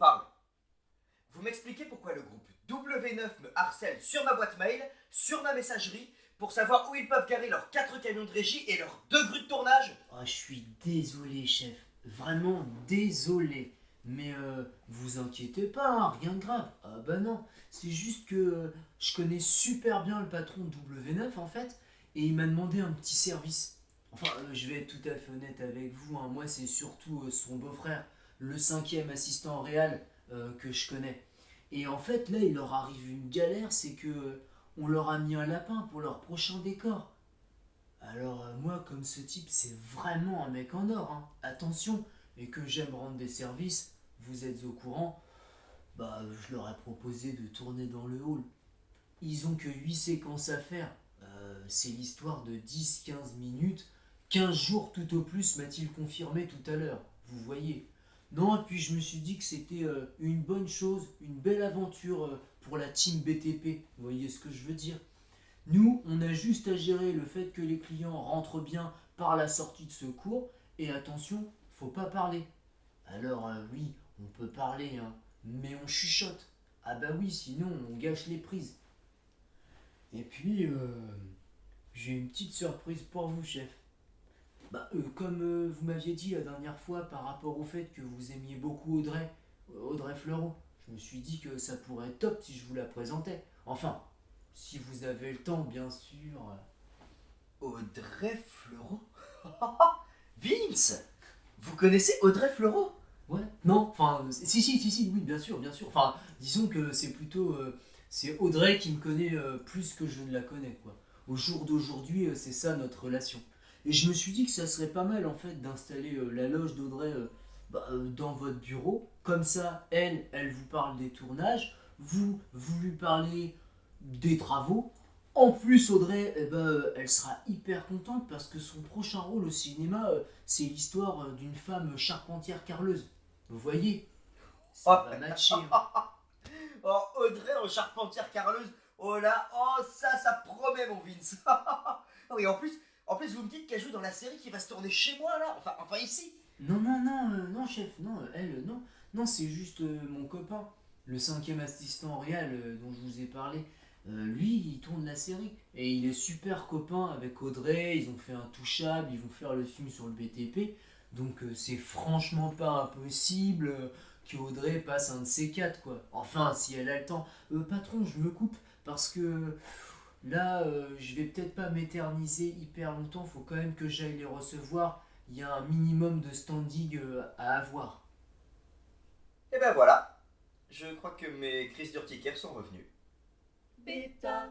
parle. Vous m'expliquez pourquoi le groupe W9 me harcèle sur ma boîte mail, sur ma messagerie, pour savoir où ils peuvent garer leurs 4 camions de régie et leurs 2 grues de tournage? Oh, je suis désolé, chef. Vraiment désolé. Mais vous inquiétez pas, hein, rien de grave. Ah bah non, c'est juste que je connais super bien le patron de W9 en fait, et il m'a demandé un petit service. Enfin, je vais être tout à fait honnête avec vous, hein, moi c'est surtout son beau-frère, le cinquième assistant réel que je connais. Et en fait, là, il leur arrive une galère, c'est que on leur a mis un lapin pour leur prochain décor. Alors moi, comme ce type, c'est vraiment un mec en or, hein. Attention, et que j'aime rendre des services, vous êtes au courant, bah je leur ai proposé de tourner dans le hall. Ils ont que 8 séquences à faire. C'est l'histoire de 10-15 minutes, 15 jours tout au plus, m'a-t-il confirmé tout à l'heure. Vous voyez. Non, et puis je me suis dit que c'était une bonne chose, une belle aventure pour la team BTP. Vous voyez ce que je veux dire? Nous, on a juste à gérer le fait que les clients rentrent bien par la sortie de secours. Et attention, faut pas parler. Alors oui, on peut parler, hein, mais on chuchote. Ah bah oui, sinon on gâche les prises. Et puis, j'ai une petite surprise pour vous, chef. Bah, comme vous m'aviez dit la dernière fois par rapport au fait que vous aimiez beaucoup Audrey, Audrey Fleurot, je me suis dit que ça pourrait être top si je vous la présentais. Enfin, si vous avez le temps, bien sûr. Audrey Fleurot? Vince! Vous connaissez Audrey Fleurot? Ouais, non, enfin, si, oui, bien sûr, bien sûr. Enfin, disons que c'est plutôt. C'est Audrey qui me connaît plus que je ne la connais, quoi. Au jour d'aujourd'hui, c'est ça notre relation. Et je me suis dit que ça serait pas mal, en fait, d'installer la loge d'Audrey dans votre bureau. Comme ça, elle vous parle des tournages. Vous lui parlez des travaux. En plus, Audrey, eh ben, elle sera hyper contente parce que son prochain rôle au cinéma, c'est l'histoire d'une femme charpentière carleuse. Vous voyez, ça va matcher, hein. Oh, Audrey en charpentière carleuse. Oh là, oh ça promet mon Vince. Oui, en plus vous me dites qu'elle joue dans la série qui va se tourner chez moi là, enfin ici. Non, chef, non, elle, non. Non, c'est juste mon copain, le cinquième assistant réel dont je vous ai parlé. Lui, il tourne la série. Et il est super copain avec Audrey, ils ont fait Intouchable, ils vont faire le film sur le BTP. Donc c'est franchement pas impossible que Audrey passe un de ces quatre, quoi. Enfin, si elle a le temps. Patron, je me coupe, parce que là, je vais peut-être pas m'éterniser hyper longtemps, faut quand même que j'aille les recevoir. Il y a un minimum de standing à avoir. Et ben voilà, je crois que mes crises d'urticaire sont revenues. Bêta.